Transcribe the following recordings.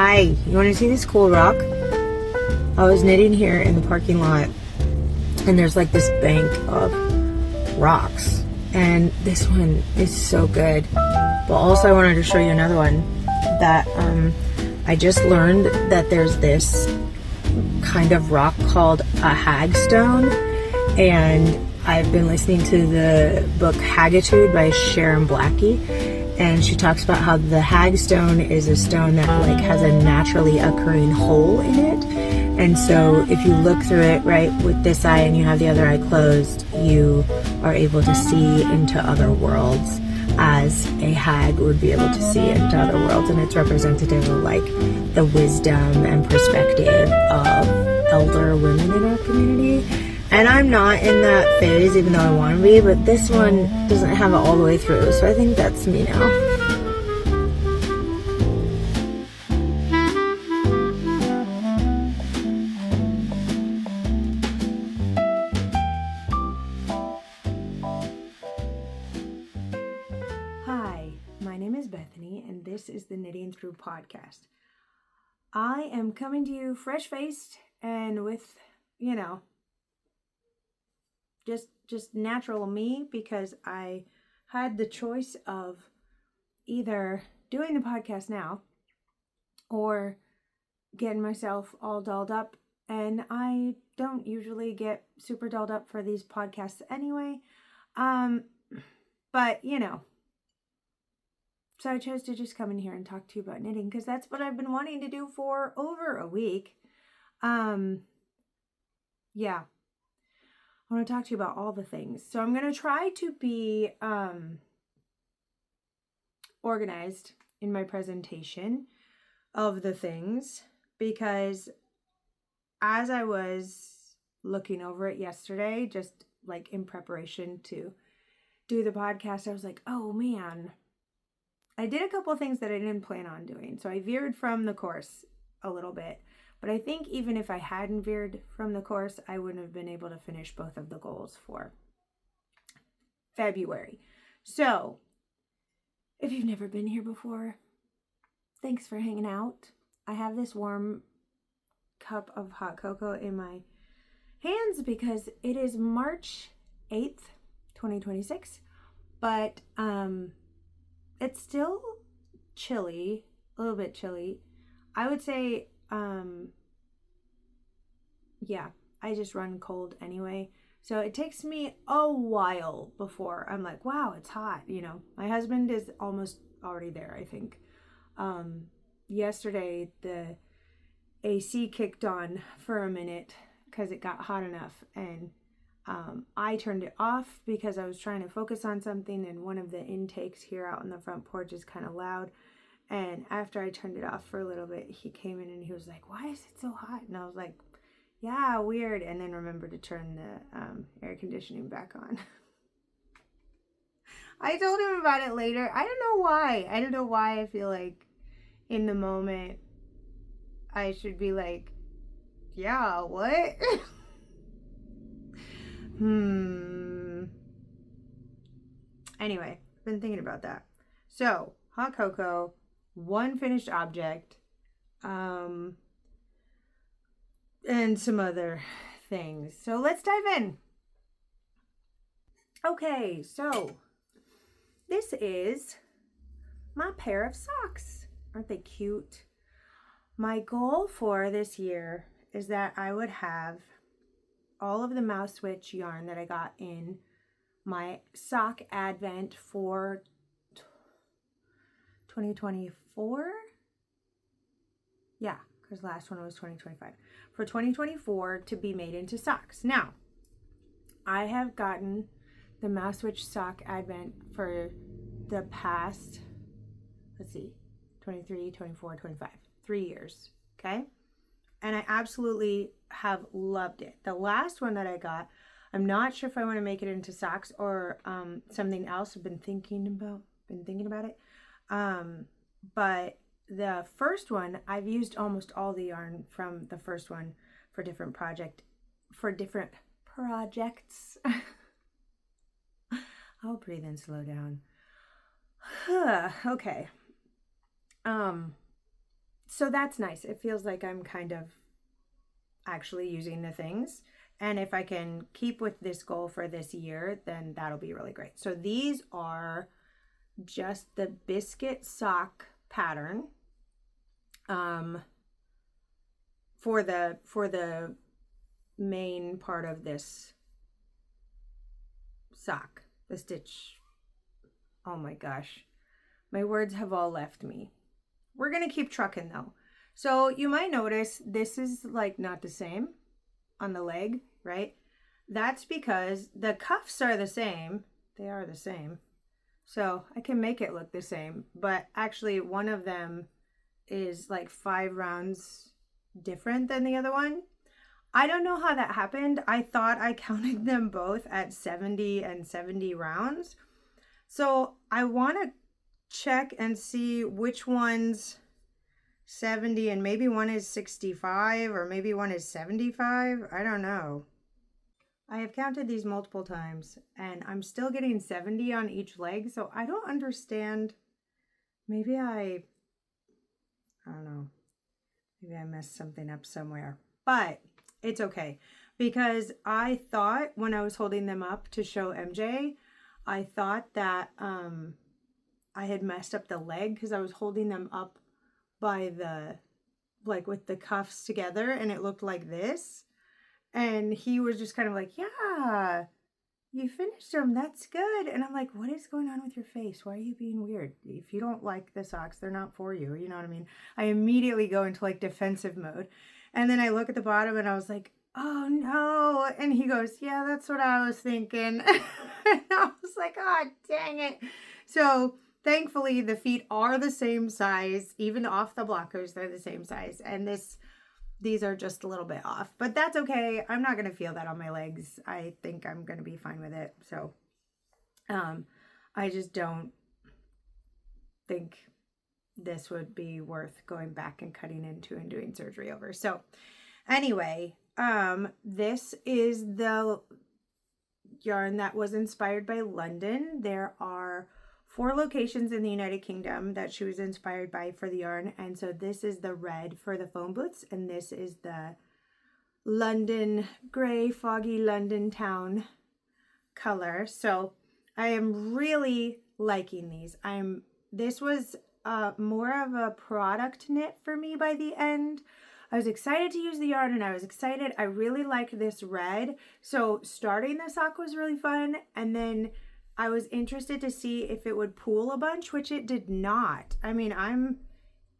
Hi, you want to see this cool rock? I was knitting here in the parking lot, and there's like this bank of rocks, and this one is so good. But also I wanted to show you another one that I just learned that there's this kind of rock called a hagstone, and I've been listening to the book Hagitude by Sharon Blackie, and she talks about how the hagstone is a stone that like has a naturally occurring hole in it, and so if you look through it right with this eye and you have the other eye closed, you are able to see into other worlds as a hag would be able to see into other worlds, and it's representative of like the wisdom and perspective of elder women in our community. And I'm not in that phase, even though I want to be, but this one doesn't have it all the way through, so I think that's me now. Hi, my name is Bethany, and this is the Knitting Through podcast. I am coming to you fresh-faced and with, just natural me, because I had the choice of either doing the podcast now or getting myself all dolled up, and I don't usually get super dolled up for these podcasts anyway. But so I chose to just come in here and talk to you about knitting, because that's what I've been wanting to do for over a week. Yeah. I want to talk to you about all the things. So I'm going to try to be organized in my presentation of the things, because as I was looking over it yesterday, just like in preparation to do the podcast, I was like, oh man, I did a couple of things that I didn't plan on doing. So I veered from the course a little bit. But I think even if I hadn't veered from the course, I wouldn't have been able to finish both of the goals for February. So if you've never been here before, thanks for hanging out. I have this warm cup of hot cocoa in my hands because it is March 8th, 2026. But it's still chilly, a little bit chilly. I would say I just run cold anyway. So it takes me a while before I'm like, wow, it's hot. My husband is almost already there, I think. Yesterday, the AC kicked on for a minute because it got hot enough. And I turned it off because I was trying to focus on something. And one of the intakes here out on the front porch is kind of loud. And after I turned it off for a little bit, he came in and he was like, why is it so hot? And I was like, yeah, weird. And then remembered to turn the air conditioning back on. I told him about it later. I don't know why. I don't know why I feel like in the moment I should be like, yeah, what? Anyway, I've been thinking about that. So, hot cocoa, one finished object, and some other things. So let's dive in. Okay, so this is my pair of socks. Aren't they cute? My goal for this year is that I would have all of the mouse switch yarn that I got in my sock advent for 2024. Yeah, because last one was 2025. For 2024 to be made into socks. Now, I have gotten the mouse switch sock advent for the past, 23, 24, 25, 3 years, okay? And I absolutely have loved it. The last one that I got, I'm not sure if I want to make it into socks or something else. I've been thinking about it. But the first one, I've used almost all the yarn from the first one for different projects. I'll breathe and slow down. Okay. So that's nice. It feels like I'm kind of actually using the things. And if I can keep with this goal for this year, then that'll be really great. So these are just the biscuit sock pattern for the main part of this sock. The stitch. Oh my gosh. My words have all left me. We're going to keep trucking though. So you might notice this is like not the same on the leg, right? That's because the cuffs are the same. They are the same. So I can make it look the same, but actually one of them is like 5 rounds different than the other one. I don't know how that happened. I thought I counted them both at 70 and 70 rounds. So I want to check and see which one's 70 and maybe one is 65 or maybe one is 75. I don't know. I have counted these multiple times and I'm still getting 70 on each leg. So I don't understand. Maybe I don't know. Maybe I messed something up somewhere, but it's okay because I thought when I was holding them up to show MJ, I thought that I had messed up the leg because I was holding them up by the, like with the cuffs together and it looked like this. And he was just kind of like, yeah, you finished them. That's good. And I'm like, what is going on with your face? Why are you being weird? If you don't like the socks, they're not for you. You know what I mean? I immediately go into like defensive mode. And then I look at the bottom and I was like, oh no. And he goes, yeah, that's what I was thinking. And I was like, oh, dang it. So thankfully the feet are the same size, even off the blockers, they're the same size. And these are just a little bit off, but that's okay. I'm not going to feel that on my legs. I think I'm going to be fine with it. So, I just don't think this would be worth going back and cutting into and doing surgery over. So anyway, this is the yarn that was inspired by London. There are 4 locations in the United Kingdom that she was inspired by for the yarn. And so this is the red for the phone booths. And this is the London, gray, foggy London town color. So I am really liking these. This was more of a product knit for me by the end. I was excited to use the yarn and I was excited. I really liked this red. So starting the sock was really fun. And then I was interested to see if it would pool a bunch, which it did not. I mean, I'm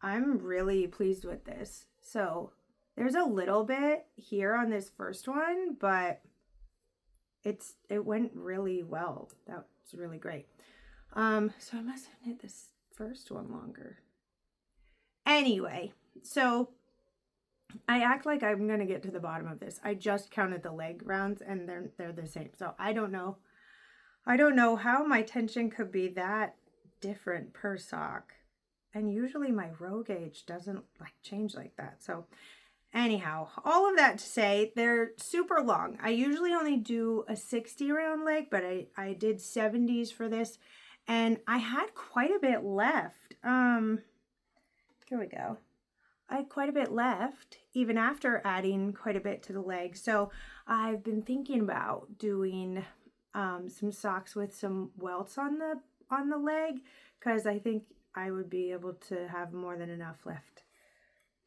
really pleased with this. So there's a little bit here on this first one, but it went really well. That was really great. So I must have knit this first one longer. Anyway, so I act like I'm gonna get to the bottom of this. I just counted the leg rounds and they're the same. So I don't know how my tension could be that different per sock. And usually my row gauge doesn't like change like that. So anyhow, all of that to say, they're super long. I usually only do a 60 round leg, but I did 70s for this and I had quite a bit left. Here we go. I had quite a bit left even after adding quite a bit to the leg. So I've been thinking about doing some socks with some welts on the leg because I think I would be able to have more than enough left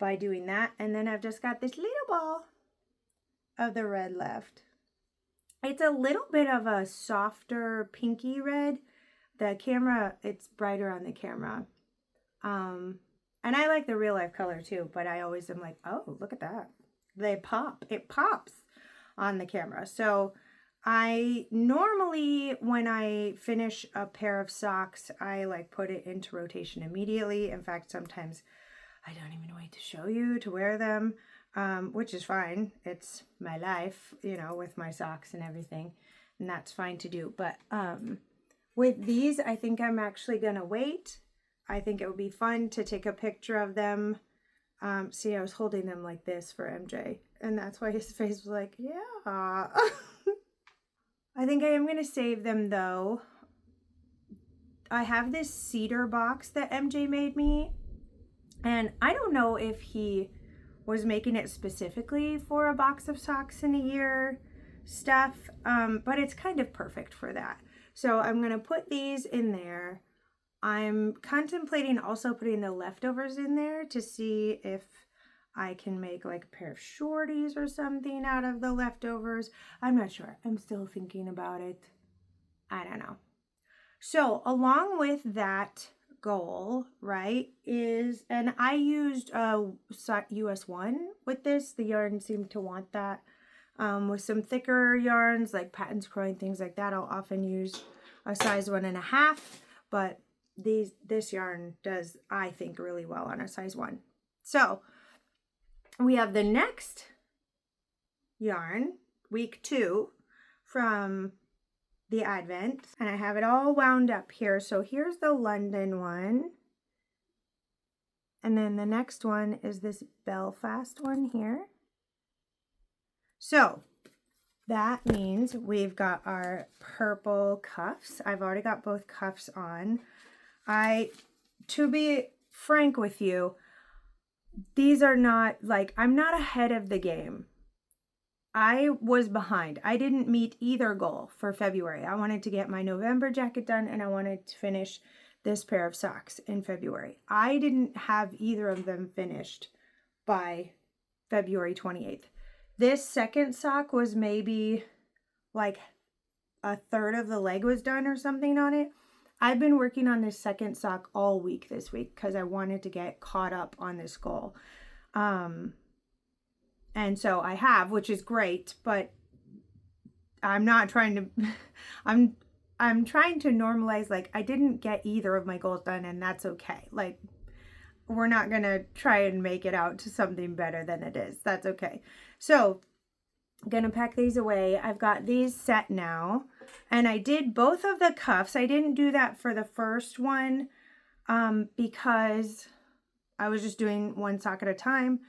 by doing that. And then I've just got this little ball of the red left. It's a little bit of a softer pinky red. The camera, it's brighter on the camera. And I like the real life color too, but I always am like, oh, look at that. They pop. It pops on the camera. So I normally, when I finish a pair of socks, I like put it into rotation immediately. In fact, sometimes I don't even wait to show you to wear them, which is fine. It's my life, you know, with my socks and everything, and that's fine to do. But with these, I think I'm actually going to wait. I think it would be fun to take a picture of them. See, I was holding them like this for MJ, and that's why his face was like, yeah. I think I am going to save them though. I have this cedar box that MJ made me, And I don't know if he was making it specifically for a box of socks in a year stuff, but it's kind of perfect for that. So I'm going to put these in there. I'm contemplating also putting the leftovers in there to see if I can make like a pair of shorties or something out of the leftovers. I'm not sure. I'm still thinking about it. I don't know. So along with that goal, right, is, and I used US 1 with this. The yarn seemed to want that. With some thicker yarns like Patton's Crow and things like that, I'll often use a size 1.5, but this yarn does, I think, really well on a size 1. So we have the next yarn, week 2, from the Advent, and I have it all wound up here. So here's the London one, and then the next one is this Belfast one here. So that means we've got our purple cuffs. I've already got both cuffs on. To be frank with you, these are not like, I'm not ahead of the game. I was behind. I didn't meet either goal for February. I wanted to get my November jacket done, and I wanted to finish this pair of socks in February. I didn't have either of them finished by February 28th. This second sock was maybe like a third of the leg was done or something on it. I've been working on this second sock all week this week because I wanted to get caught up on this goal. And so I have, which is great, but I'm not trying to, I'm trying to normalize, like, I didn't get either of my goals done, and that's okay. Like, we're not going to try and make it out to something better than it is. That's okay. So I'm going to pack these away. I've got these set now, and I did both of the cuffs. I didn't do that for the first one because I was just doing one sock at a time,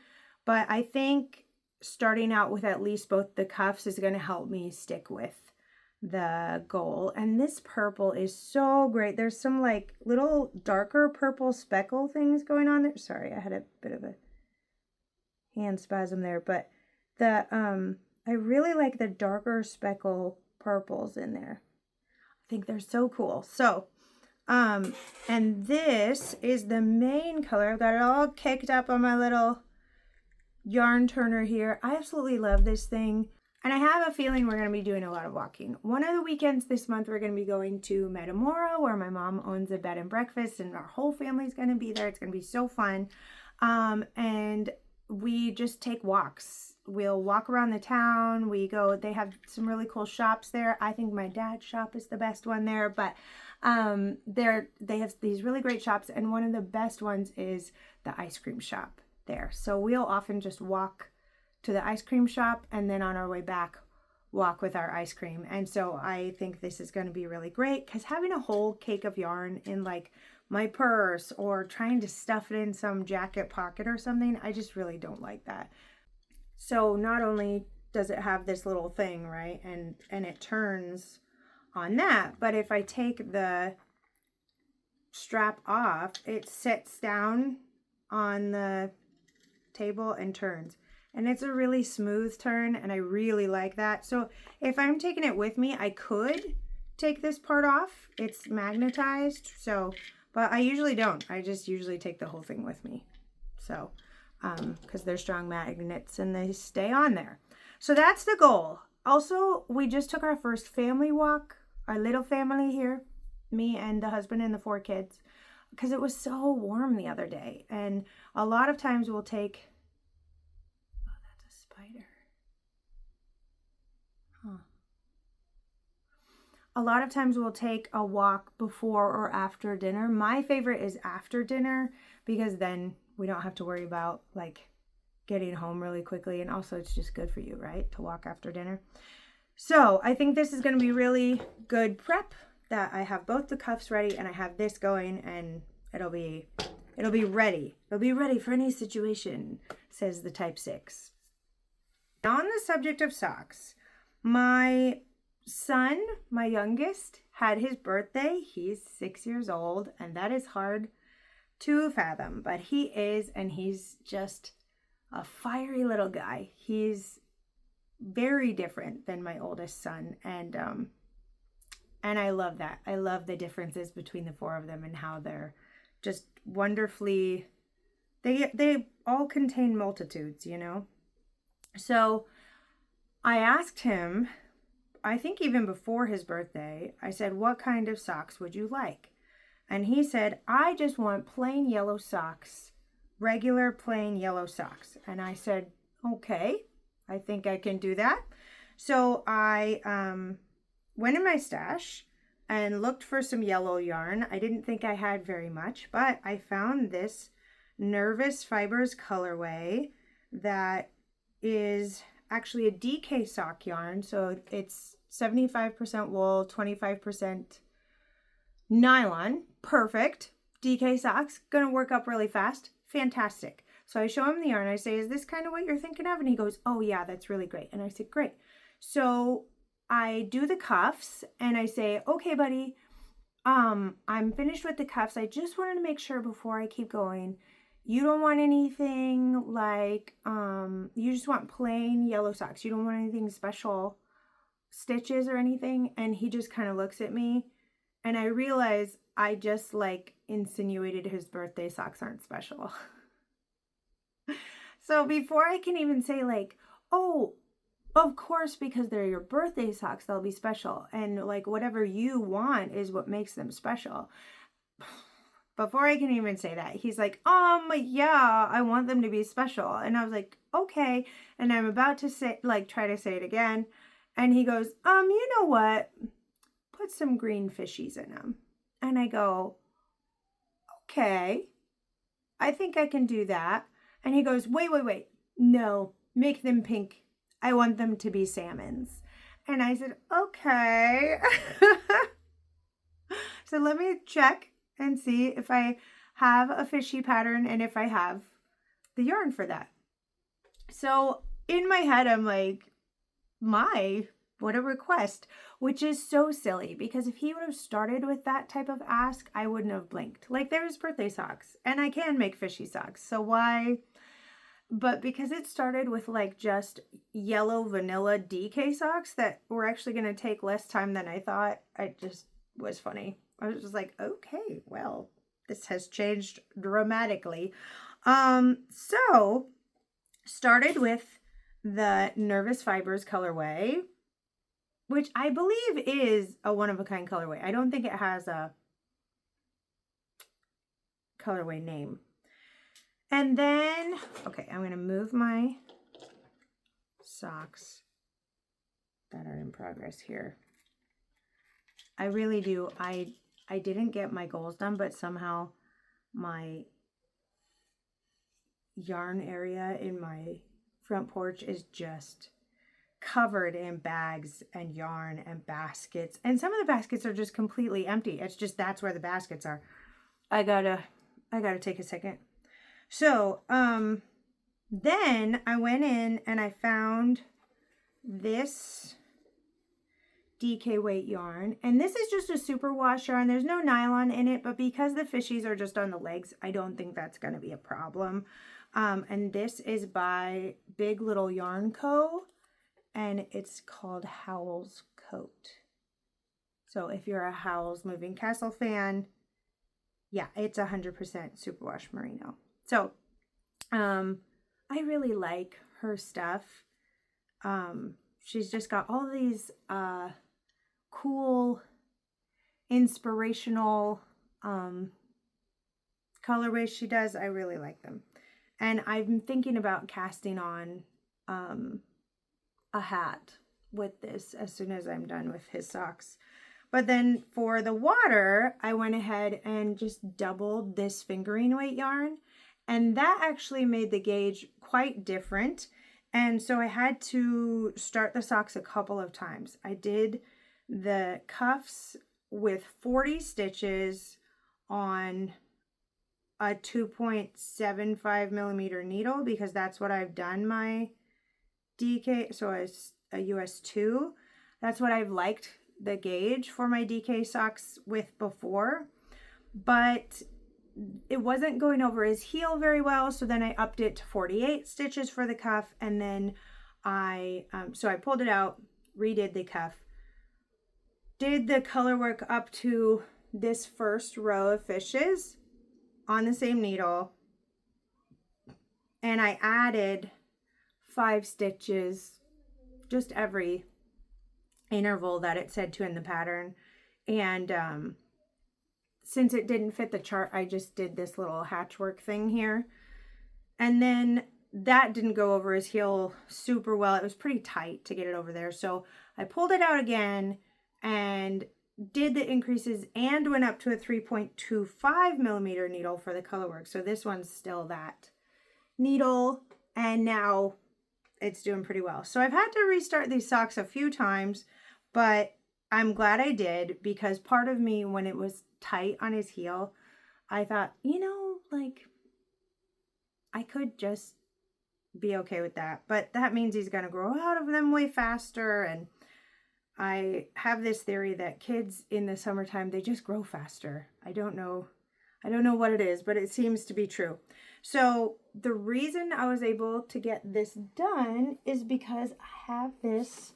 but I think starting out with at least both the cuffs is going to help me stick with the goal. And this purple is so great. There's some like little darker purple speckle things going on there. Sorry, I had a bit of a hand spasm there, but the I really like the darker speckle purples in there. I think they're so cool. So and this is the main color. I've got it all caked up on my little yarn turner here. I absolutely love this thing, and I have a feeling we're going to be doing a lot of walking. One of the weekends this month we're going to be going to Metamora, where my mom owns a bed and breakfast, and our whole family's going to be there. It's going to be so fun. And we just take walks. We'll walk around the town. They have some really cool shops there. I think my dad's shop is the best one there, but they have these really great shops, and one of the best ones is the ice cream shop there. So we'll often just walk to the ice cream shop, and then on our way back walk with our ice cream. And so I think this is going to be really great, because having a whole cake of yarn in like my purse or trying to stuff it in some jacket pocket or something, I just really don't like that. So not only does it have this little thing, right, and it turns on that, but if I take the strap off, it sits down on the table and turns, and it's a really smooth turn, and I really like that. So if I'm taking it with me, I could take this part off. It's magnetized, so, but I usually don't. I just usually take the whole thing with me, so because they're strong magnets and they stay on there. So that's the goal. Also, we just took our first family walk, our little family here, me and the husband and the 4 kids, because it was so warm the other day. And a lot of times we'll take, oh, that's a spider. Huh. A lot of times we'll take a walk before or after dinner. My favorite is after dinner, because then we don't have to worry about like getting home really quickly. And also it's just good for you, right, to walk after dinner. So I think this is going to be really good prep, that I have both the cuffs ready and I have this going, and it'll be ready. It'll be ready for any situation, says the type 6. On the subject of socks, my son, my youngest, had his birthday. He's 6 years old, and that is hard to fathom, but he is, and he's just a fiery little guy. He's very different than my oldest son, and I love that. I love the differences between the four of them and how they're just wonderfully, they all contain multitudes, you know? So I asked him, I think even before his birthday, I said, what kind of socks would you like? And he said, I just want plain yellow socks, regular plain yellow socks. And I said, okay, I think I can do that. So I went in my stash and looked for some yellow yarn. I didn't think I had very much, but I found this Nervous Fibers colorway that is actually a DK sock yarn. So it's 75% wool, 25% nylon. Perfect. DK socks, gonna work up really fast. Fantastic. So I show him the yarn. I say, is this kind of what you're thinking of? And he goes, oh yeah, that's really great. And I said, great. So I do the cuffs and I say, okay, buddy, I'm finished with the cuffs. I just wanted to make sure before I keep going, you don't want anything like, you just want plain yellow socks. You don't want anything special stitches or anything. And he just kind of looks at me, and I realize I just like insinuated his birthday socks aren't special. So before I can even say like, oh, of course, because they're your birthday socks, they'll be special. And like whatever you want is what makes them special. Before I can even say that, he's like, yeah, I want them to be special. And I was like, okay. And I'm about to say, like, try to say it again. And he goes, you know what? Put some green fishies in them. And I go, okay, I think I can do that. And he goes, wait. No, make them pink. I want them to be salmons. And I said, okay. So let me check and see if I have a fishy pattern and if I have the yarn for that. So in my head, I'm like, what a request, which is so silly, because if he would have started with that type of ask, I wouldn't have blinked. Like, there's birthday socks and I can make fishy socks. So why? But because it started with like just yellow vanilla DK socks that were actually going to take less time than I thought, it just was funny. I was just like, okay, well, this has changed dramatically. So started with the Nervous Fibers colorway, which I believe is a one-of-a-kind colorway. I don't think it has a colorway name. And then, okay, I'm going to move my socks that are in progress here. I really do. I didn't get my goals done, but somehow my yarn area in my front porch is just covered in bags and yarn and baskets. And some of the baskets are just completely empty. It's just, that's where the baskets are. I gotta take a second. So, then I went in and I found this DK weight yarn, and this is just a superwash yarn. There's no nylon in it, but because the fishies are just on the legs, I don't think that's going to be a problem. And this is by Big Little Yarn Co., and it's called Howl's Coat. So if you're a Howl's Moving Castle fan, yeah, it's 100% superwash merino. So I really like her stuff. She's just got all these cool, inspirational colorways she does. I really like them. And I'm thinking about casting on a hat with this as soon as I'm done with his socks. But then for the water, I went ahead and just doubled this fingering weight yarn. And that actually made the gauge quite different. And so I had to start the socks a couple of times. I did the cuffs with 40 stitches on a 2.75 millimeter needle, because that's what I've done my DK, so a US 2. That's what I've liked the gauge for my DK socks with before. But it wasn't going over his heel very well. So then I upped it to 48 stitches for the cuff. And then so I pulled it out, redid the cuff, did the color work up to this first row of fishes on the same needle. And I added 5 stitches just every interval that it said to in the pattern. And since it didn't fit the chart, I just did this little hatchwork thing here. And then that didn't go over his heel super well. It was pretty tight to get it over there. So I pulled it out again and did the increases and went up to a 3.25 millimeter needle for the color work. So this one's still that needle, and now it's doing pretty well. So I've had to restart these socks a few times, but I'm glad I did, because part of me, when it was tight on his heel, I thought, you know, like, I could just be okay with that. But that means he's going to grow out of them way faster. And I have this theory that kids in the summertime, they just grow faster. I don't know what it is, but it seems to be true. So the reason I was able to get this done is because I have this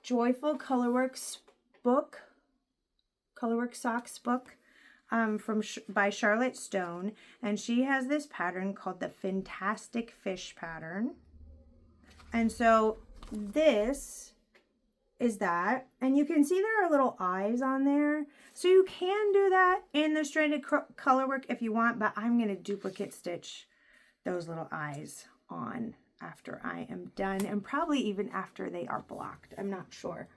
Joyful Colorworks book, Colorwork Socks book, by Charlotte Stone, and she has this pattern called the Fantastic Fish pattern. And so this is that, and you can see there are little eyes on there, so you can do that in the stranded color work if you want, but I'm going to duplicate stitch those little eyes on after I am done, and probably even after they are blocked. I'm not sure.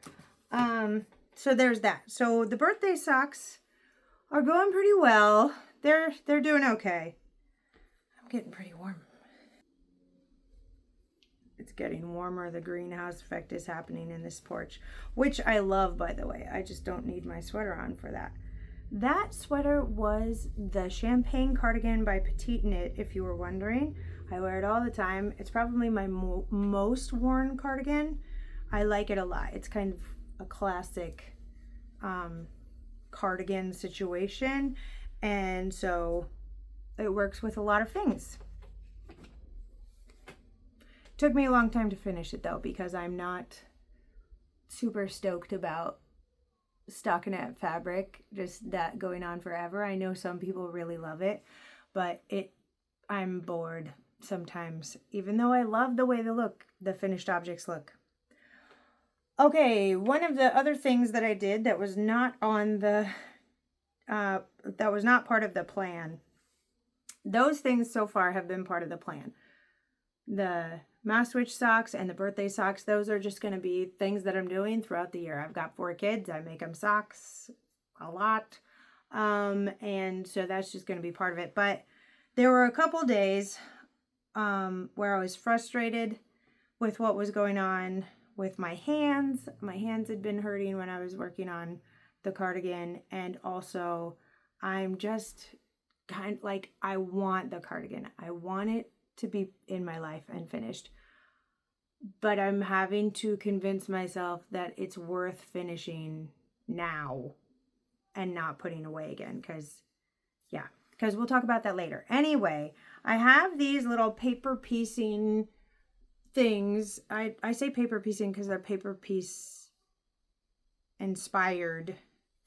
So there's that. So the birthday socks are going pretty well. They're doing okay. I'm getting pretty warm. It's getting warmer. The greenhouse effect is happening in this porch, which I love, by the way. I just don't need my sweater on for that. That sweater was the Champagne Cardigan by Petite Knit, if you were wondering. I wear it all the time. It's probably my most worn cardigan. I like it a lot. It's kind of a classic cardigan situation, and so it works with a lot of things. Took me a long time to finish it though, because I'm not super stoked about stockinette fabric, just that going on forever. I know some people really love it, but I'm bored sometimes, even though I love the way the finished objects look. Okay, one of the other things that I did that was not on the that was not part of the plan. Those things so far have been part of the plan. The mass switch socks and the birthday socks, those are just going to be things that I'm doing throughout the year. I've got 4 kids. I make them socks a lot. And so that's just going to be part of it. But there were a couple days where I was frustrated with what was going on with my hands. My hands had been hurting when I was working on the cardigan. And also I'm just kind of like, I want the cardigan. I want it to be in my life and finished, but I'm having to convince myself that it's worth finishing now and not putting away again, because we'll talk about that later. Anyway, I have these little paper piecing things. I say paper piecing because they're paper piece inspired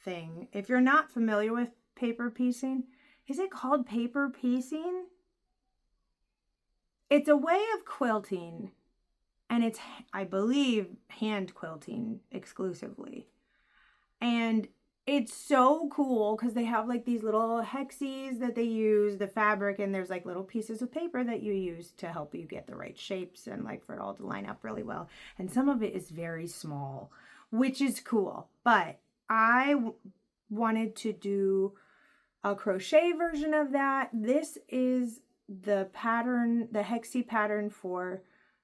thing. If you're not familiar with paper piecing, is it called paper piecing? It's a way of quilting, and it's, I believe, hand quilting exclusively. And it's so cool because they have like these little hexes that they use, the fabric, and there's like little pieces of paper that you use to help you get the right shapes and like for it all to line up really well. And some of it is very small, which is cool. But I wanted to do a crochet version of that. This is the pattern, the hexie pattern for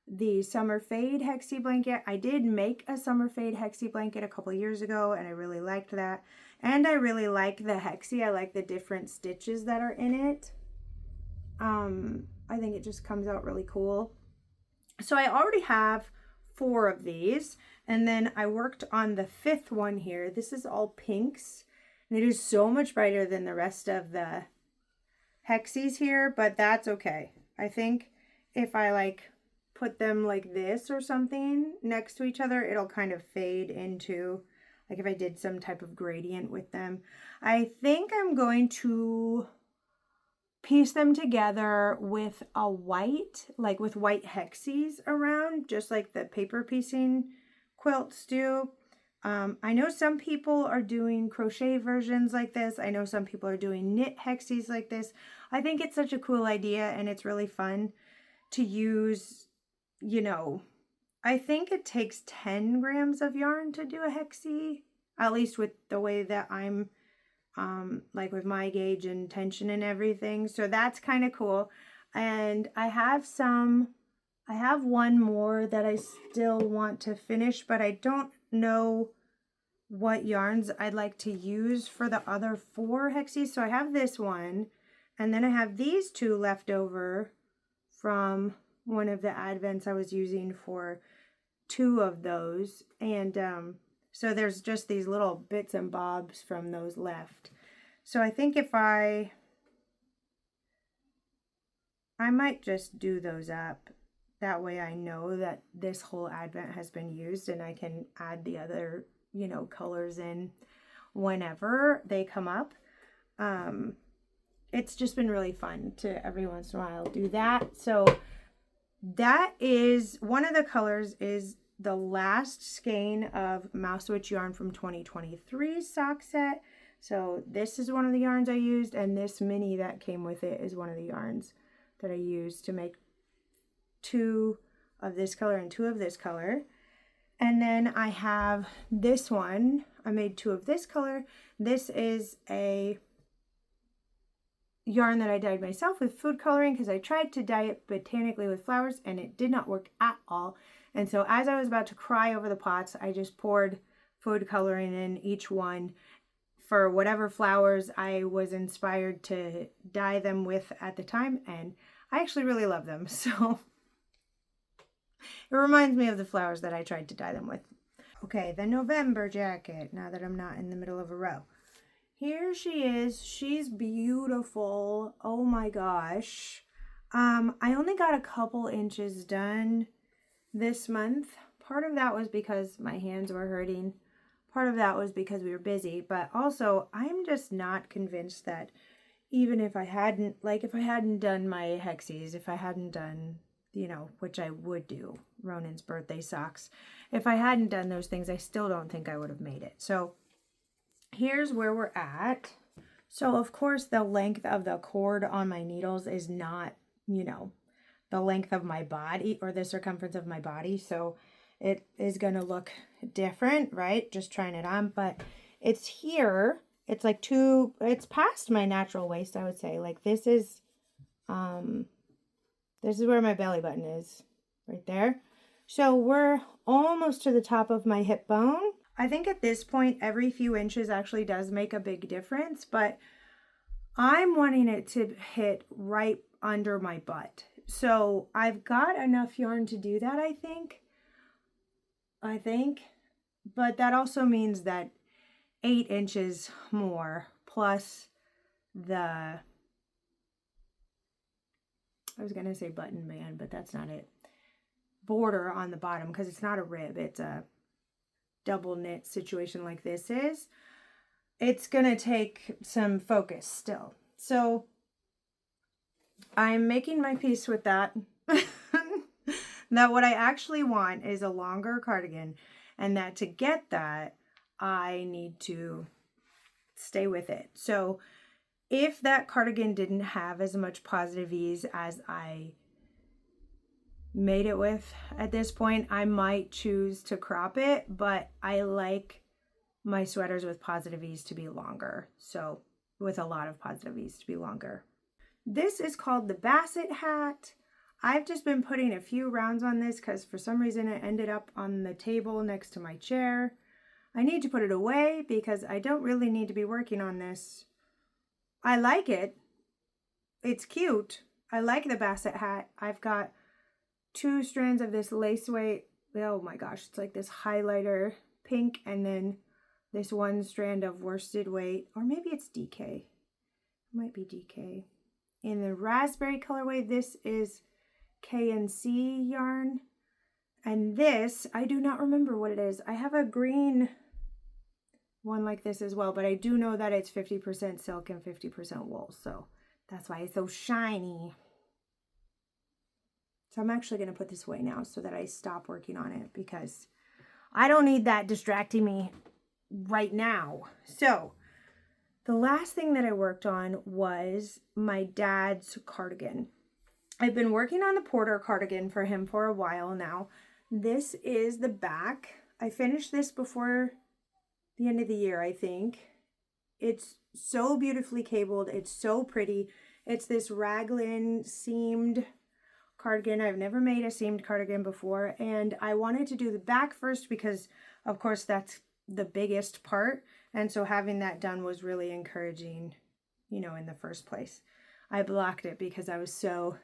the summer fade hexie blanket. I did make a summer fade hexie blanket a couple years ago, and I really liked that. And I really like the hexie. I like the different stitches that are in it. I think it just comes out really cool. So I already have 4 of these, and then I worked on the 5th one here. This is all pinks, and it is so much brighter than the rest of the hexies here, but that's okay. I think if I like put them like this or something next to each other, it'll kind of fade into, like if I did some type of gradient with them. I think I'm going to piece them together with a white, like with white hexies around, just like the paper piecing quilts do. I know some people are doing crochet versions like this. I know some people are doing knit hexies like this. I think it's such a cool idea, and it's really fun to use, you know. I think it takes 10 grams of yarn to do a hexie, at least with the way that I'm like with my gauge and tension and everything. So that's kind of cool. And I have one more that I still want to finish, but I don't know what yarns I'd like to use for the other 4 hexies. So I have this one, and then I have these 2 left over from one of the advents I was using for 2 of those. And so there's just these little bits and bobs from those left. So I think if I might just do those up. That way I know that this whole advent has been used, and I can add the other, you know, colors in whenever they come up. It's just been really fun to every once in a while do that. So that is, one of the colors is the last skein of Mouse Witch yarn from 2023 sock set. So this is one of the yarns I used, and this mini that came with it is one of the yarns that I used to make 2 of this color and 2 of this color. And then I have this one. I made 2 of this color. This is a yarn that I dyed myself with food coloring, because I tried to dye it botanically with flowers and it did not work at all. And so as I was about to cry over the pots, I just poured food coloring in each one for whatever flowers I was inspired to dye them with at the time. And I actually really love them. So it reminds me of the flowers that I tried to dye them with. Okay, the November jacket, now that I'm not in the middle of a row. Here she is. She's beautiful. Oh my gosh. I only got a couple inches done this month. Part of that was because my hands were hurting. Part of that was because we were busy. But also, I'm just not convinced that even if I hadn't, like if I hadn't done my hexies, if I hadn't done, you know, which I would do, Ronan's birthday socks. If I hadn't done those things, I still don't think I would have made it. So here's where we're at. So of course the length of the cord on my needles is not, you know, the length of my body or the circumference of my body. So it is going to look different, right? Just trying it on, but it's here. It's like it's past my natural waist, I would say. Like this is where my belly button is, right there. So we're almost to the top of my hip bone. I think at this point, every few inches actually does make a big difference, but I'm wanting it to hit right under my butt. So I've got enough yarn to do that, I think. But that also means that 8 inches more plus the, I was going to say button band, but that's not it, border on the bottom, because it's not a rib, it's a double knit situation like this is. It's going to take some focus still. So I'm making my peace with that. That what I actually want is a longer cardigan, and that to get that, I need to stay with it. So if that cardigan didn't have as much positive ease as I made it with at this point, I might choose to crop it, but I like my sweaters with positive ease to be longer. So with a lot of positive ease to be longer. This is called the Basset hat. I've just been putting a few rounds on this because for some reason it ended up on the table next to my chair. I need to put it away because I don't really need to be working on this. I like it. It's cute. I like the Basset hat. I've got 2 strands of this lace weight. Oh my gosh, it's like this highlighter pink, and then this 1 strand of worsted weight, or maybe it's DK. It might be DK. in the raspberry colorway. This is K&C yarn. And this, I do not remember what it is. I have a green one like this as well, but I do know that it's 50% silk and 50% wool. So that's why it's so shiny. So I'm actually going to put this away now so that I stop working on it because I don't need that distracting me right now. So the last thing that I worked on was my dad's cardigan. I've been working on the Porter cardigan for him for a while now. This is the back. I finished this before the end of the year, I think. It's so beautifully cabled. It's so pretty. It's this raglan seamed cardigan. I've never made a seamed cardigan before, and I wanted to do the back first because, of course, that's the biggest part. And so having that done was really encouraging, you know, in the first place. I blocked it because I was so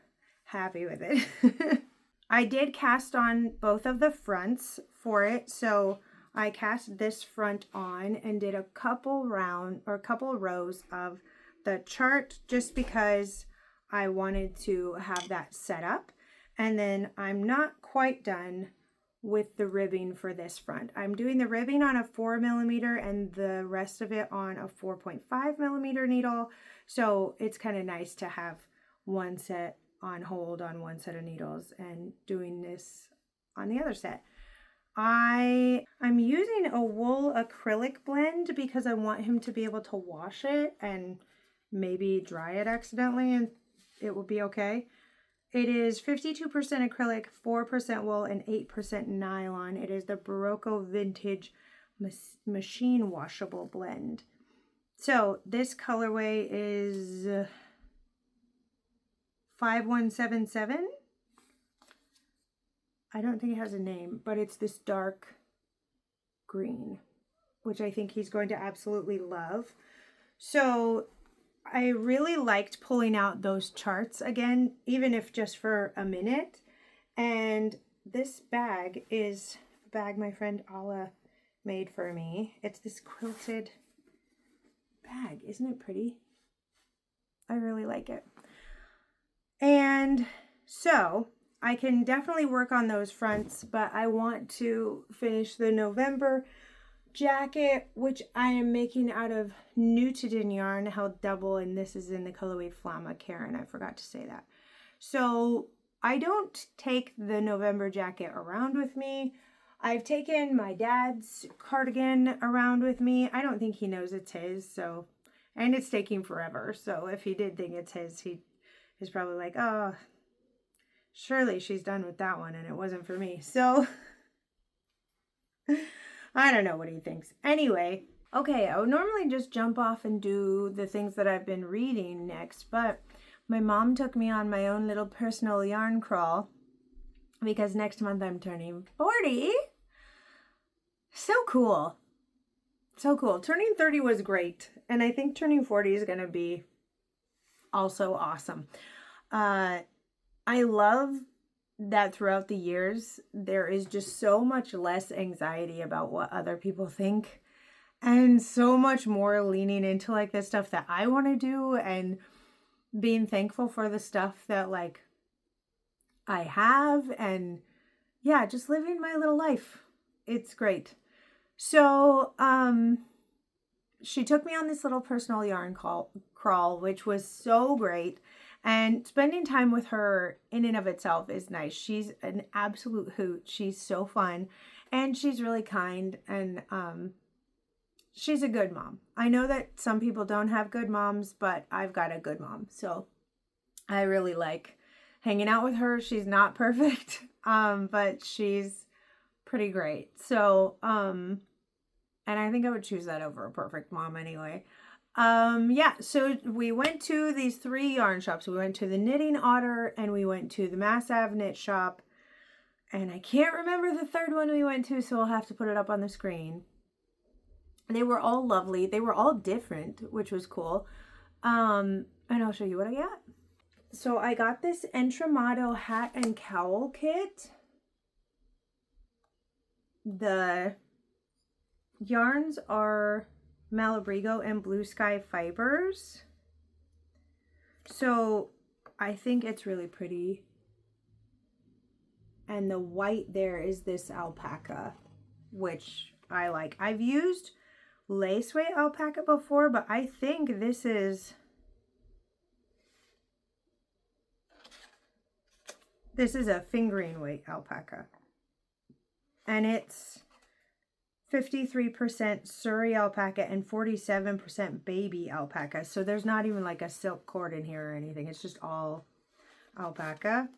happy with it. I did cast on both of the fronts for it. So I cast this front on and did a couple rows of the chart just because I wanted to have that set up. And then I'm not quite done with the ribbing for this front. I'm doing the ribbing on a 4mm and the rest of it on a 4.5mm needle. So it's kind of nice to have one set on hold on one set of needles and doing this on the other set. I'm using a wool acrylic blend because I want him to be able to wash it and maybe dry it accidentally and it will be okay. It is 52% acrylic, 4% wool, and 8% nylon. It is the Barocco Vintage machine washable blend. So this colorway is 5177. I don't think it has a name, but it's this dark green, which I think he's going to absolutely love. So I really liked pulling out those charts again, even if just for a minute. And this bag is a bag my friend Ala made for me. It's this quilted bag. Isn't it pretty? I really like it. And so I can definitely work on those fronts, but I want to finish the November jacket, which I am making out of Nutiden yarn held double, and this is in the colorway Flamma Karen. I forgot to say that. So I don't take the November jacket around with me. I've taken my dad's cardigan around with me. I don't think he knows it's his, so, and it's taking forever. So if he did think it's his, he is probably like, oh, surely she's done with that one and it wasn't for me. So I don't know what he thinks. Anyway, okay, I would normally just jump off and do the things that I've been reading next, but my mom took me on my own little personal yarn crawl because next month I'm turning 40. So cool. So cool. Turning 30 was great, and I think turning 40 is going to be also awesome. I love that throughout the years, there is just so much less anxiety about what other people think and so much more leaning into like the stuff that I want to do and being thankful for the stuff that like I have and yeah, just living my little life. It's great. So, she took me on this little personal yarn crawl, which was so great. And spending time with her in and of itself is nice. She's an absolute hoot. She's so fun and she's really kind and she's a good mom. I know that some people don't have good moms, but I've got a good mom. So I really like hanging out with her. She's not perfect, but she's pretty great. So, and I think I would choose that over a perfect mom anyway. Yeah, so we went to these 3 yarn shops. We went to the Knitting Otter and we went to the Mass Ave Knit Shop. And I can't remember the third one we went to, so I'll have to put it up on the screen. They were all lovely. They were all different, which was cool. And I'll show you what I got. So I got this Entremato hat and cowl kit. The yarns are Malabrigo and Blue Sky Fibers. So I think it's really pretty. And the white there is this alpaca, which I like. I've used lace weight alpaca before, but I think this is a fingering weight alpaca. And it's 53% Surrey alpaca and 47% baby alpaca. So there's not even like a silk cord in here or anything. It's just all alpaca.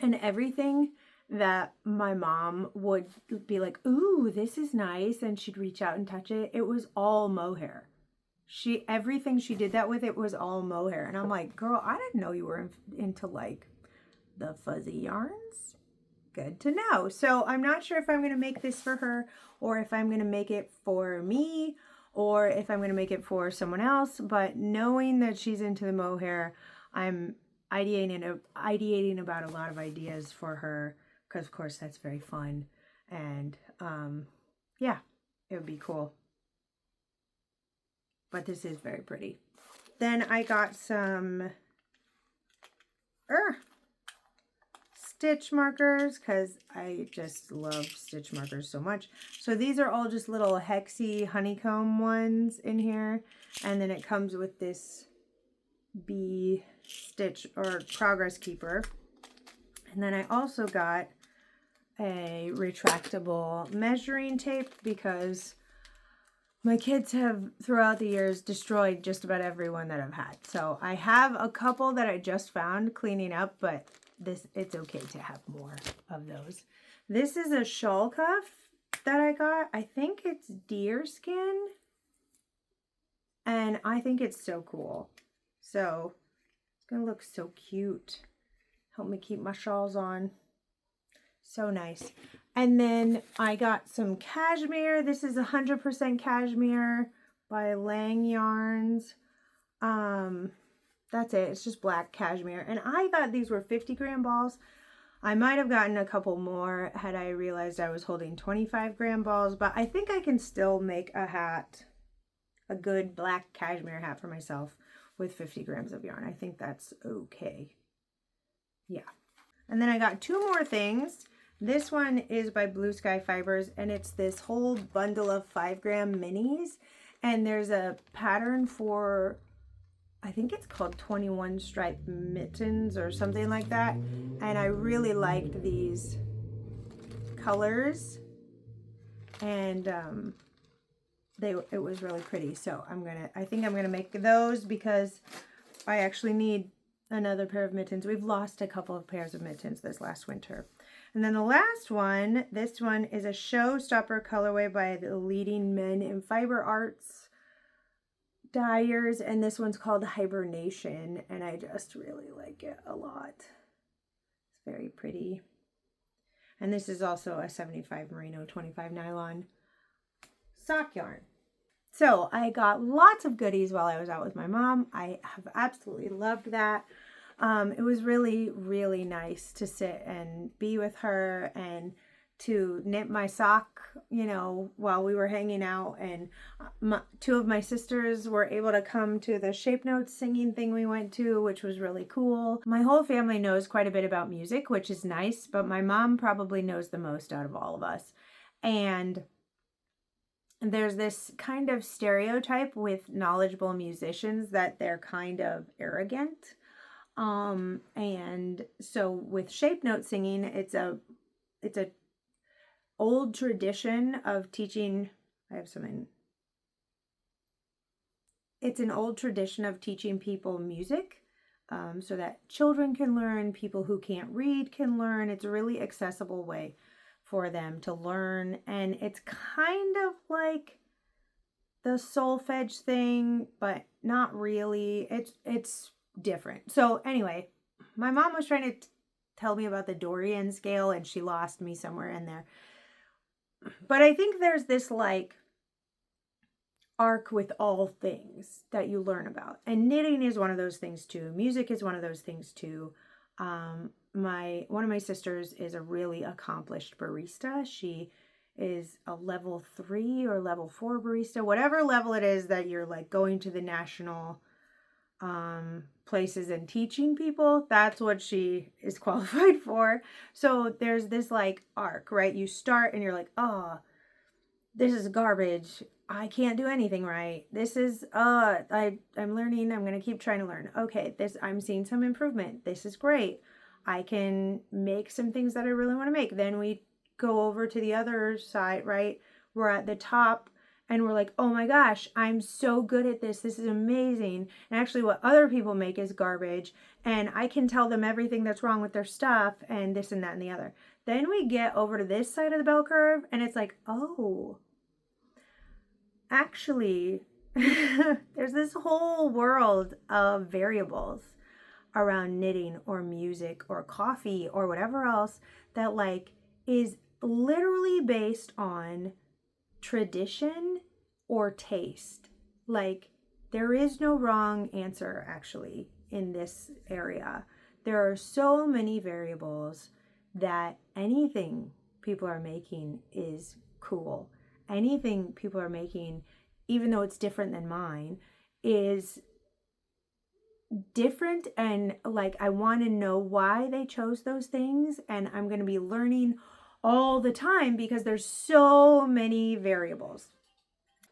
And everything that my mom would be like, ooh, this is nice, and she'd reach out and touch it, it was all mohair. Everything she did that with, it was all mohair. And I'm like, girl, I didn't know you were into like the fuzzy yarns. Good to know. So I'm not sure if I'm going to make this for her, or if I'm going to make it for me, or if I'm going to make it for someone else. But knowing that she's into the mohair, I'm ideating about a lot of ideas for her, because of course that's very fun. And yeah, it would be cool. But this is very pretty. Then I got some stitch markers, because I just love stitch markers so much. So these are all just little hexy honeycomb ones in here. And then it comes with this bee stitch or progress keeper. And then I also got a retractable measuring tape, because my kids have throughout the years destroyed just about every one that I've had. So I have a couple that I just found cleaning up, but it's okay to have more of those. This is a shawl cuff that I got. I think it's deer skin, and I think it's so cool. So it's gonna look so cute. Help me keep my shawls on. So nice. And then I got some cashmere. This is 100% cashmere by Lang Yarns. That's it. It's just black cashmere. And I thought these were 50-gram balls. I might have gotten a couple more had I realized I was holding 25-gram balls, but I think I can still make a hat, a good black cashmere hat for myself with 50 grams of yarn. I think that's okay. Yeah. And then I got two more things. This one is by Blue Sky Fibers, and it's this whole bundle of 5-gram minis. And there's a pattern for, I think it's called 21 stripe mittens or something like that. And I really liked these colors, and it was really pretty. So I think I'm gonna make those, because I actually need another pair of mittens. We've lost a couple of pairs of mittens this last winter. And then the last one, this one is a showstopper colorway by the leading men in fiber arts dyers, and this one's called Hibernation, and I just really like it a lot. It's very pretty. And this is also a 75 merino, 25 nylon sock yarn. So I got lots of goodies while I was out with my mom. I have absolutely loved that. It was really, really nice to sit and be with her and to knit my sock, you know, while we were hanging out. And two of my sisters were able to come to the Shape Notes singing thing we went to, which was really cool. My whole family knows quite a bit about music, which is nice, but my mom probably knows the most out of all of us. And there's this kind of stereotype with knowledgeable musicians that they're kind of arrogant. And so with Shape Note singing, it's a old tradition of teaching. It's an old tradition of teaching people music, so that children can learn, people who can't read can learn. It's a really accessible way for them to learn, and it's kind of like the solfege thing, but not really. It's different. So anyway, my mom was trying to tell me about the Dorian scale, and she lost me somewhere in there. But I think there's this like arc with all things that you learn about, and knitting is one of those things too. Music is one of those things too. One of my sisters is a really accomplished barista. She is a level 3 or level 4 barista, whatever level it is that you're like going to the national places and teaching people. That's what she is qualified for. So there's this like arc, right? You start and you're like, oh, this is garbage. I can't do anything right. This is I'm learning. I'm going to keep trying to learn. Okay, I'm seeing some improvement. This is great. I can make some things that I really want to make. Then we go over to the other side, right? We're at the top and we're like, "Oh my gosh, I'm so good at this. This is amazing." And actually what other people make is garbage, and I can tell them everything that's wrong with their stuff and this and that and the other. Then we get over to this side of the bell curve and it's like, "Oh, actually, there's this whole world of variables around knitting or music or coffee or whatever else that like is literally based on tradition or taste. Like there is no wrong answer actually in this area. There are so many variables that anything people are making is cool. Anything people are making, even though it's different than mine, is different, and like I want to know why they chose those things, and I'm going to be learning all the time because there's so many variables.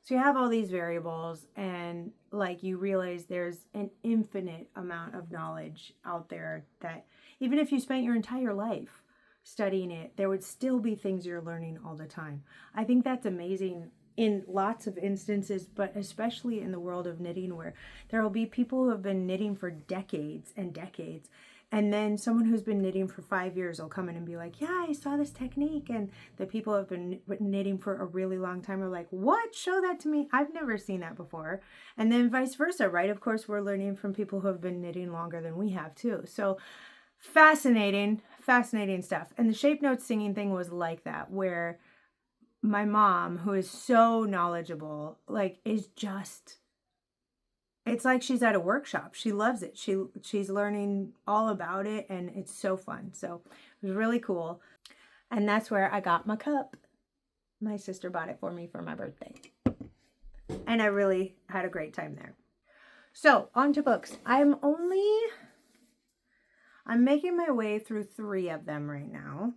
So you have all these variables and like you realize there's an infinite amount of knowledge out there that even if you spent your entire life studying it, there would still be things you're learning all the time. I think that's amazing in lots of instances, but especially in the world of knitting, where there will be people who have been knitting for decades and decades, and then someone who's been knitting for 5 years will come in and be like, yeah, I saw this technique, and the people who have been knitting for a really long time are like, what? Show that to me. I've never seen that before. And then vice versa, right? Of course, we're learning from people who have been knitting longer than we have too. So fascinating stuff. And the Shape Notes singing thing was like that, where my mom, who is so knowledgeable, like is just, it's like she's at a workshop. She loves it. She's learning all about it, and it's so fun. So it was really cool. And that's where I got my cup. My sister bought it for me for my birthday. And I really had a great time there. So on to books. I'm making my way through 3 of them right now.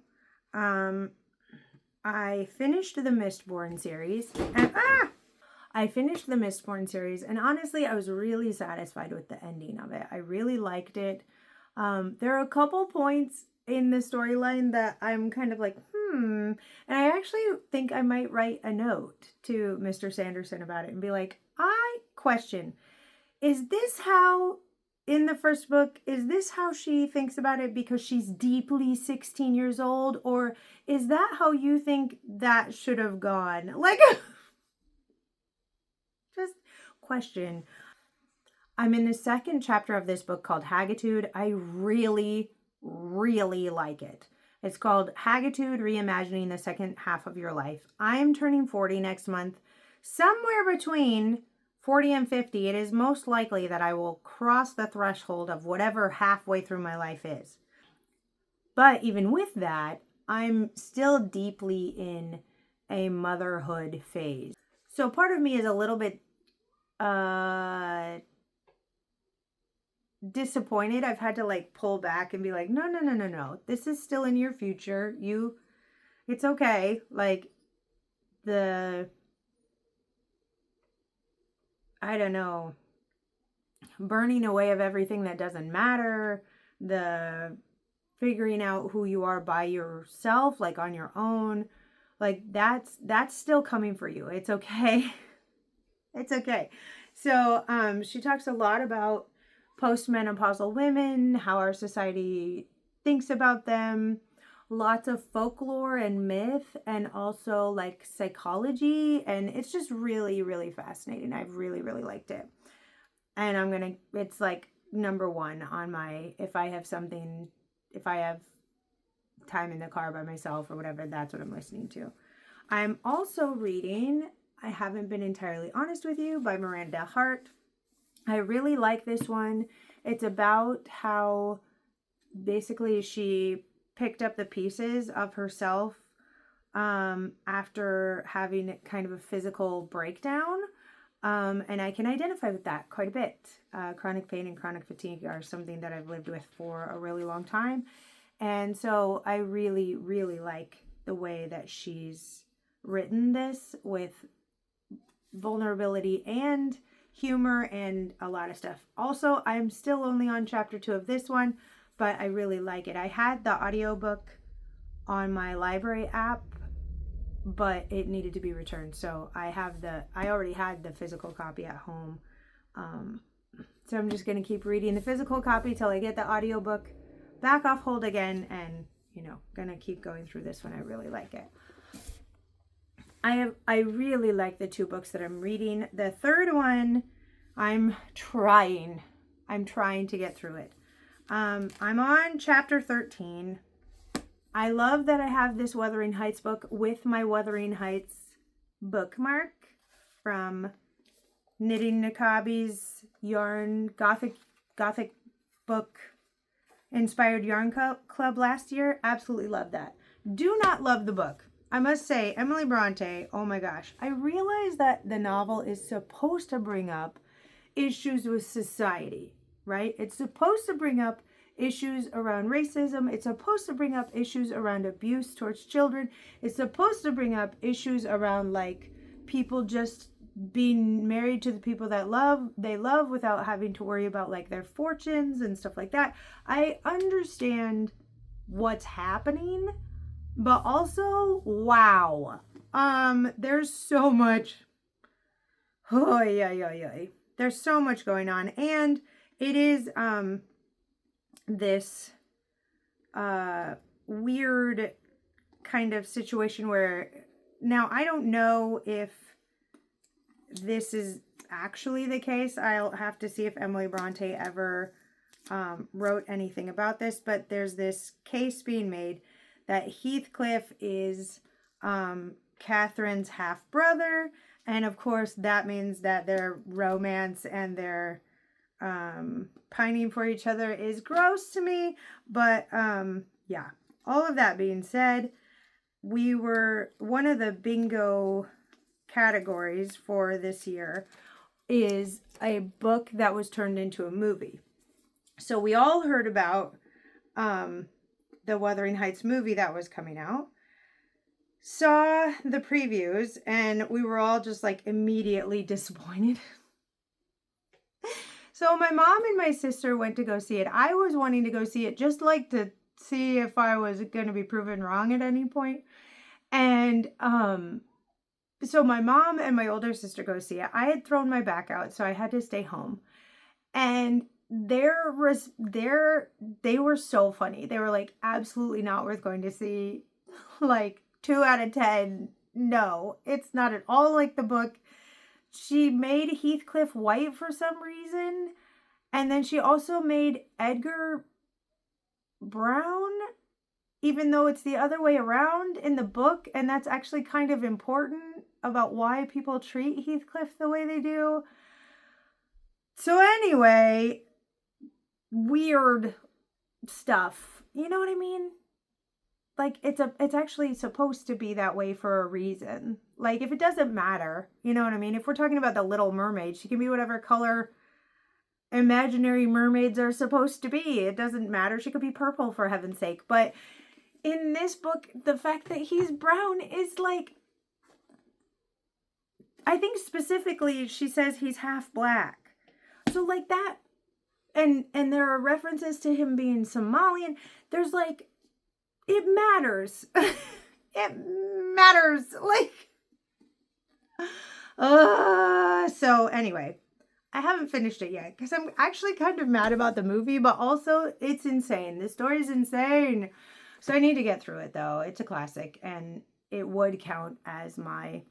I finished the Mistborn series, and honestly, I was really satisfied with the ending of it. I really liked it. There are a couple points in the storyline that I'm kind of like, and I actually think I might write a note to Mr. Sanderson about it and be like, I question, is this how, in the first book, is this how she thinks about it because she's deeply 16 years old? Or is that how you think that should have gone? Like, just question. I'm in the 2nd chapter of this book called Haggitude. I really, really like it. It's called Haggitude, Reimagining the Second Half of Your Life. I'm turning 40 next month. Somewhere between 40 and 50, it is most likely that I will cross the threshold of whatever halfway through my life is. But even with that, I'm still deeply in a motherhood phase. So part of me is a little bit disappointed. I've had to like pull back and be like, no. This is still in your future. It's okay. Like I don't know, burning away of everything that doesn't matter, the figuring out who you are by yourself, like on your own, like that's still coming for you. It's okay. It's okay. So she talks a lot about postmenopausal women, how our society thinks about them, lots of folklore and myth, and also like psychology, and it's just really, really fascinating. I've really, really liked it. And it's like number 1 on my, if I have time in the car by myself or whatever, that's what I'm listening to. I'm also reading I Haven't Been Entirely Honest with You by Miranda Hart. I really like this one. It's about how basically she picked up the pieces of herself after having kind of a physical breakdown. And I can identify with that quite a bit. Chronic pain and chronic fatigue are something that I've lived with for a really long time. And so I really, really like the way that she's written this with vulnerability and humor and a lot of stuff. Also, I'm still only on chapter 2 of this one, but I really like it. I had the audiobook on my library app, but it needed to be returned. So I already had the physical copy at home. So I'm just going to keep reading the physical copy till I get the audiobook back off hold again, and gonna keep going through this one. I really like it. I really like the 2 books that I'm reading. The third one, I'm trying to get through it. I'm on chapter 13. I love that I have this Wuthering Heights book with my Wuthering Heights bookmark from Knitting Nakabi's yarn gothic book inspired yarn club last year. Absolutely love that. Do not love the book. I must say, Emily Bronte, oh my gosh. I realize that the novel is supposed to bring up issues with society, right? It's supposed to bring up issues around racism. It's supposed to bring up issues around abuse towards children. It's supposed to bring up issues around like people just being married to the people that they love without having to worry about like their fortunes and stuff like that. I understand what's happening, but also, wow. There's so much. Oh, yeah. There's so much going on. And it is this weird kind of situation where now I don't know if this is actually the case. I'll have to see if Emily Bronte ever wrote anything about this, but there's this case being made that Heathcliff is Catherine's half-brother, and of course that means that their romance and their pining for each other is gross to me, but yeah. All of that being said, one of the bingo categories for this year is a book that was turned into a movie. So we all heard about the Wuthering Heights movie that was coming out, saw the previews, and we were all just like immediately disappointed. So my mom and my sister went to go see it. I was wanting to go see it just like to see if I was going to be proven wrong at any point. And so my mom and my older sister go see it. I had thrown my back out, so I had to stay home. And they were so funny. They were like, absolutely not worth going to see. Like 2 out of 10. No, it's not at all like the book. She made Heathcliff white for some reason. And then she also made Edgar brown, even though it's the other way around in the book. And that's actually kind of important about why people treat Heathcliff the way they do. So anyway, weird stuff. You know what I mean? Like, it's actually supposed to be that way for a reason. Like, if it doesn't matter, you know what I mean? If we're talking about the Little Mermaid, she can be whatever color imaginary mermaids are supposed to be. It doesn't matter. She could be purple, for heaven's sake. But in this book, the fact that he's brown is like, I think specifically she says he's half black. So like that, and there are references to him being Somalian. There's like, it matters. It matters. Like, so anyway, I haven't finished it yet because I'm actually kind of mad about the movie, but also it's insane. This story is insane. So I need to get through it though. It's a classic and it would count as my,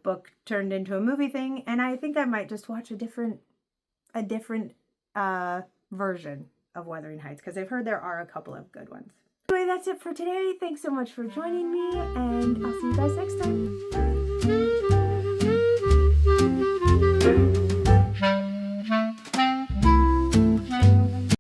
book turned into a movie thing. And I think I might just watch a different version of Wuthering Heights because I've heard there are a couple of good ones. Anyway, that's it for today. Thanks so much for joining me, and I'll see you guys next time.